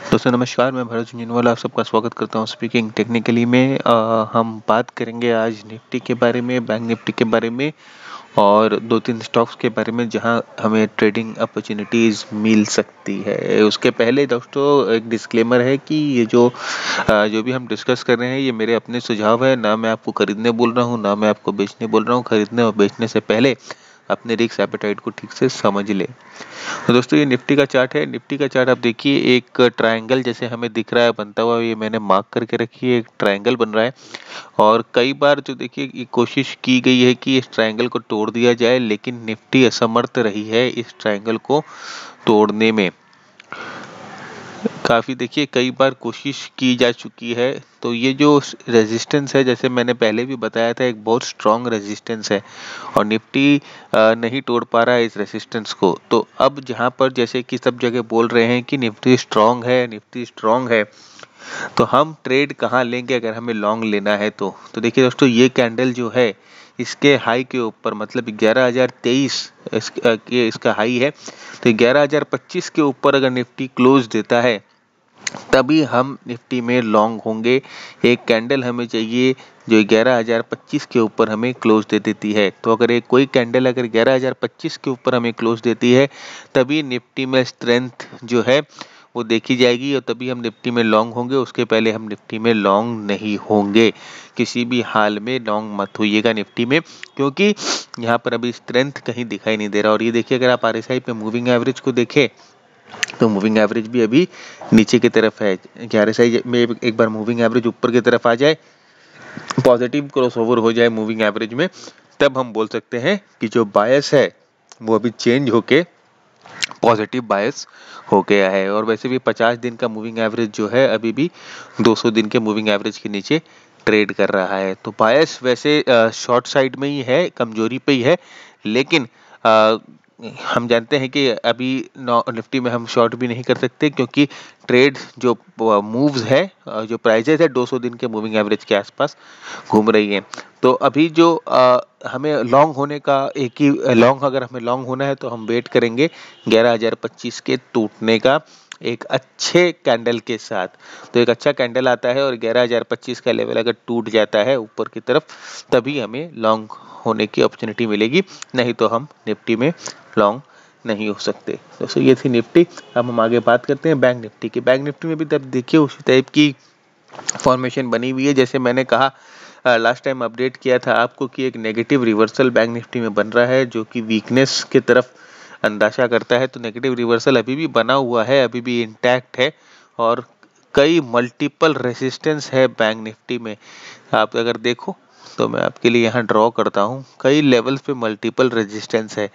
दोस्तों नमस्कार, मैं भरत झुंझुनवाला आप सबका स्वागत करता हूँ स्पीकिंग टेक्निकली में। हम बात करेंगे आज निफ्टी के बारे में, बैंक निफ्टी के बारे में और 2-3 स्टॉक्स के बारे में जहां हमें ट्रेडिंग अपॉर्चुनिटीज़ मिल सकती है। उसके पहले दोस्तों एक डिस्क्लेमर है कि ये जो भी हम डिस्कस कर रहे हैं ये मेरे अपने सुझाव है, ना मैं आपको खरीदने बोल रहा हूँ, ना मैं आपको बेचने बोल रहा हूँ। खरीदने और बेचने से पहले अपने रिस्क एपेटाइट को ठीक से समझ ले। तो दोस्तों ये निफ्टी का चार्ट है। निफ्टी का चार्ट आप देखिए, एक ट्रायंगल जैसे हमें दिख रहा है बनता हुआ, ये मैंने मार्क करके रखी है, एक ट्रायंगल बन रहा है। और कई बार जो देखिए ये कोशिश की गई है कि इस ट्रायंगल को तोड़ दिया जाए, लेकिन निफ्टी असमर्थ रही है इस ट्रायंगल को तोड़ने में। काफ़ी देखिए कई बार कोशिश की जा चुकी है। तो ये जो रेजिस्टेंस है, जैसे मैंने पहले भी बताया था, एक बहुत स्ट्रॉन्ग रेजिस्टेंस है और निफ्टी नहीं तोड़ पा रहा है इस रेजिस्टेंस को। तो अब जहाँ पर जैसे कि सब जगह बोल रहे हैं कि निफ्टी स्ट्रॉन्ग है, निफ्टी स्ट्रॉन्ग है, तो हम ट्रेड कहाँ लेंगे अगर हमें लॉन्ग लेना है तो देखिए दोस्तों, ये कैंडल जो है इसके हाई के ऊपर, मतलब 11,023 इसका हाई है। तो 11,025 के ऊपर अगर निफ्टी क्लोज देता है तभी हम निफ्टी में लॉन्ग होंगे। एक कैंडल हमें चाहिए जो 11,025 के ऊपर हमें क्लोज दे देती है। तो अगर एक कोई कैंडल अगर 11,025 के ऊपर हमें क्लोज देती है तभी निफ्टी में स्ट्रेंथ जो है वो देखी जाएगी और तभी हम निफ्टी में लॉन्ग होंगे। उसके पहले हम निफ्टी में लॉन्ग नहीं होंगे। किसी भी हाल में लॉन्ग मत होइएगा निफ्टी में, क्योंकि यहाँ पर अभी स्ट्रेंथ कहीं दिखाई नहीं दे रहा। और ये देखिए, अगर आप आरएसआई पे मूविंग एवरेज को देखें तो मूविंग एवरेज भी अभी नीचे की तरफ है। आरएसआई में एक बार मूविंग एवरेज ऊपर की तरफ आ जाए, पॉजिटिव क्रॉसओवर हो जाए मूविंग एवरेज में, तब हम बोल सकते हैं कि जो बायस है वो अभी चेंज होके पॉजिटिव बायस हो गया है। और वैसे भी 50 दिन का मूविंग एवरेज जो है अभी भी 200 दिन के मूविंग एवरेज के नीचे ट्रेड कर रहा है। तो बायस वैसे शॉर्ट साइड में ही है, कमजोरी पे ही है, लेकिन हम जानते हैं कि अभी निफ्टी में हम शॉर्ट भी नहीं कर सकते, क्योंकि ट्रेड जो मूव्स है, जो प्राइजेस है 200 दिन के मूविंग एवरेज के आसपास घूम रही है। तो अभी जो हमें लॉन्ग होने का एक ही लॉन्ग, अगर हमें लॉन्ग होना है तो हम वेट करेंगे 11,025 के टूटने का एक अच्छे कैंडल के साथ। तो एक अच्छा कैंडल आता है और 11,025 का लेवल अगर टूट जाता है ऊपर की तरफ, तभी हमें लॉन्ग होने की अपॉर्चुनिटी मिलेगी, नहीं तो हम निफ्टी में लॉन्ग नहीं हो सकते। दोस्तों ये थी निफ्टी। अब हम आगे बात करते हैं बैंक निफ्टी की। बैंक निफ्टी में भी तब देखिए उसी टाइप की फॉर्मेशन बनी हुई है। जैसे मैंने कहा लास्ट टाइम अपडेट किया था आपको कि एक नेगेटिव रिवर्सल बैंक निफ्टी में बन रहा है, जो कि वीकनेस की तरफ अंदाजा करता है। तो नेगेटिव रिवर्सल अभी भी बना हुआ है, अभी भी इंटैक्ट है और कई मल्टीपल रेजिस्टेंस है बैंक निफ्टी में। आप अगर देखो तो मैं आपके लिए यहाँ ड्रॉ करता हूँ, कई लेवल्स पे मल्टीपल रेजिस्टेंस है।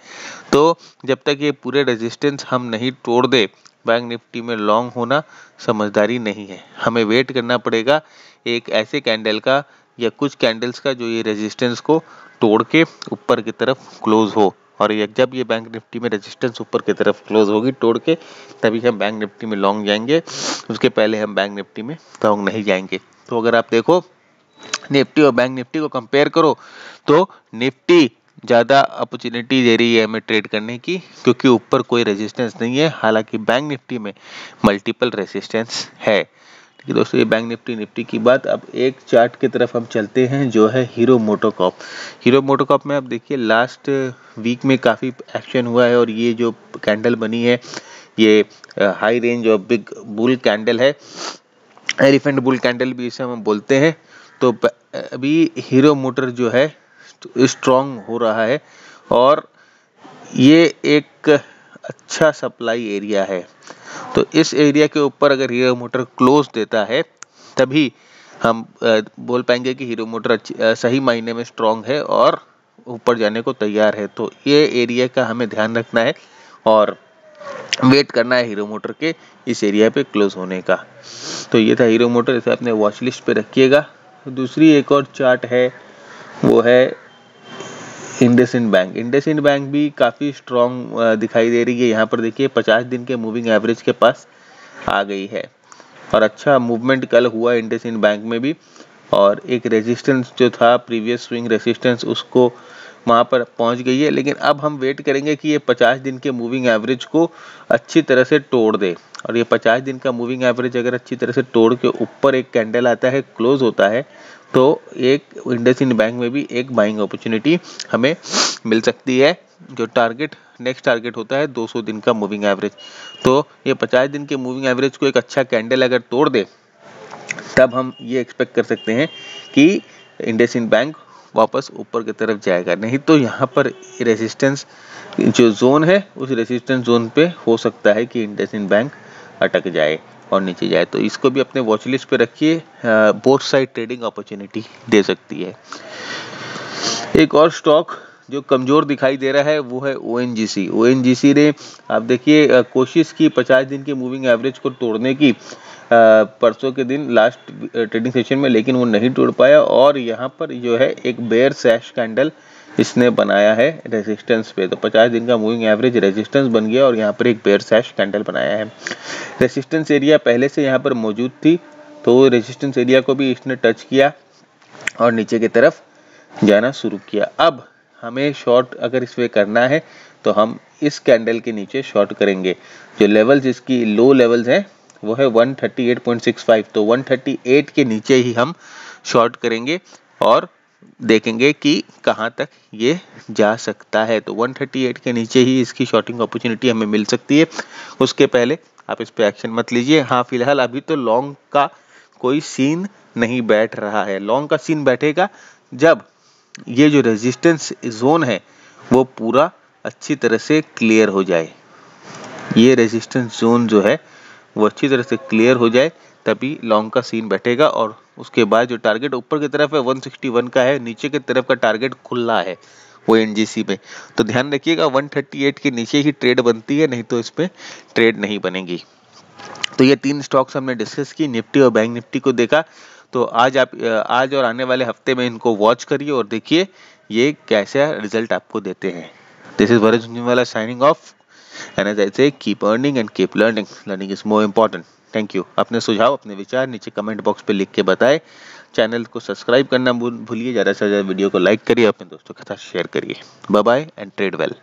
तो जब तक ये पूरे रेजिस्टेंस हम नहीं तोड़ दे, बैंक निफ्टी में लॉन्ग होना समझदारी नहीं है। हमें वेट करना पड़ेगा एक ऐसे कैंडल का या कुछ कैंडल्स का जो ये रेजिस्टेंस को तोड़ के ऊपर की तरफ क्लोज हो। और ये जब ये बैंक निफ्टी में रेजिस्टेंस ऊपर की तरफ क्लोज होगी तोड़ के, तभी हम बैंक निफ्टी में लॉन्ग जाएंगे। उसके पहले हम बैंक निफ्टी में लॉन्ग नहीं जाएंगे। तो अगर आप देखो निफ्टी और बैंक निफ्टी को कंपेयर करो तो निफ्टी ज़्यादा अपॉर्चुनिटी दे रही है हमें ट्रेड करने की, क्योंकि ऊपर कोई रेजिस्टेंस नहीं है। हालांकि बैंक निफ्टी में मल्टीपल रेजिस्टेंस है। ठीक है दोस्तों, ये बैंक निफ्टी की बात। अब एक चार्ट की तरफ हम चलते हैं जो है हीरो मोटोकॉर्प। हीरो मोटोकॉर्प में आप देखिए लास्ट वीक में काफ़ी एक्शन हुआ है और ये जो कैंडल बनी है ये हाई रेंज और बिग बुल कैंडल है, एलिफेंट बुल कैंडल भी इसे हम बोलते हैं। तो अभी हीरो मोटर जो है स्ट्रॉन्ग हो रहा है और ये एक अच्छा सप्लाई एरिया है। तो इस एरिया के ऊपर अगर हीरो मोटर क्लोज देता है तभी हम बोल पाएंगे कि हीरो मोटर सही मायने में स्ट्रॉन्ग है और ऊपर जाने को तैयार है। तो ये एरिया का हमें ध्यान रखना है और वेट करना है हीरो मोटर के इस एरिया पे क्लोज होने का। तो ये था हीरो मोटर, इसे अपने वॉच लिस्ट पे रखिएगा। दूसरी एक और चार्ट है वो है इंडसइंड बैंक। इंडसइंड बैंक भी काफ़ी स्ट्रॉन्ग दिखाई दे रही है। यहाँ पर देखिए 50 दिन के मूविंग एवरेज के पास आ गई है और अच्छा मूवमेंट कल हुआ इंडसइंड बैंक में भी। और एक रेजिस्टेंस जो था प्रीवियस स्विंग रेजिस्टेंस, उसको वहाँ पर पहुँच गई है। लेकिन अब हम वेट करेंगे कि ये 50 दिन के मूविंग एवरेज को अच्छी तरह से तोड़ दे। और ये 50 दिन का मूविंग एवरेज अगर अच्छी तरह से तोड़ के ऊपर एक कैंडल आता है, क्लोज होता है, तो एक इंडसइंड बैंक में भी एक बाइंग अपॉर्चुनिटी हमें मिल सकती है। जो टारगेट नेक्स्ट टारगेट होता है 200 दिन का मूविंग एवरेज। तो ये 50 दिन के मूविंग एवरेज को एक अच्छा कैंडल अगर तोड़ दे, तब हम ये एक्सपेक्ट कर सकते हैं कि इंडसइंड बैंक वापस ऊपर की तरफ जाएगा। नहीं तो यहाँ पर रेजिस्टेंस जो जोन है, उस रेजिस्टेंस जोन पे हो सकता है कि इंडसइंड बैंक अटक जाए और नीचे जाए। तो इसको भी अपने वॉच लिस्ट पे रखिए, बोथ साइड ट्रेडिंग अपॉर्चुनिटी दे सकती है। एक और स्टॉक जो कमजोर दिखाई दे रहा है वो है ओएनजीसी। ओएनजीसी ने आप देखिए कोशिश की 50 दिन के मूविंग एवरेज को तोड़ने की परसों के दिन लास्ट ट्रेडिंग सेशन में, लेकिन वो नहीं तोड़ पाया और यहाँ पर जो है एक बेयर सैश कैंडल इसने बनाया है रेजिस्टेंस पे। तो 50 दिन का मूविंग एवरेज रेजिस्टेंस बन गया और यहाँ पर एक बेयर सैश कैंडल बनाया है। रेजिस्टेंस एरिया पहले से यहाँ पर मौजूद थी, तो रेजिस्टेंस एरिया को भी इसने टच किया और नीचे की तरफ जाना शुरू किया। अब हमें शॉर्ट अगर इस पे करना है तो हम इस कैंडल के नीचे शॉर्ट करेंगे। जो लेवल्स इसकी लो लेवल्स हैं वो है 138.65, तो 138 के नीचे ही हम शॉर्ट करेंगे और देखेंगे कि कहां तक ये जा सकता है। तो 138 के नीचे ही इसकी शॉर्टिंग अपॉर्चुनिटी हमें मिल सकती है। उसके पहले आप इस पे एक्शन मत लीजिए। हाँ, फिलहाल अभी तो लॉन्ग का कोई सीन नहीं बैठ रहा है। लॉन्ग का सीन बैठेगा जब ये जो रेजिस्टेंस जोन है वो पूरा अच्छी तरह से क्लियर हो जाए। ये रेजिस्टेंस जोन जो है वो अच्छी तरह से क्लियर हो जाए, तभी लॉन्ग का सीन बैठेगा। और उसके बाद जो टारगेट ऊपर की तरफ है 161 का है, नीचे की तरफ का टारगेट खुला है वो एनजीसी में। तो ध्यान रखिएगा 138 के नीचे ही ट्रेड बनती है, नहीं तो इस पे ट्रेड नहीं बनेगी। तो ये 3 स्टॉक्स हमने डिस्कस की, निफ्टी और बैंक निफ्टी को देखा। तो आज और आने वाले हफ्ते में इनको वॉच करिए और देखिए ये कैसा रिजल्ट आपको देते हैं। This is Varun Jhunjhunwala signing off, and as I say, keep earning and keep learning. Learning is more important. Thank you. अपने सुझाव, अपने विचार नीचे कमेंट बॉक्स पे लिख के बताएं। चैनल को सब्सक्राइब करना भूलिए। ज़्यादा से ज़्यादा वीडियो को लाइक करिए, अपने दोस्तों के साथ शेयर करिए। Bye bye and trade well.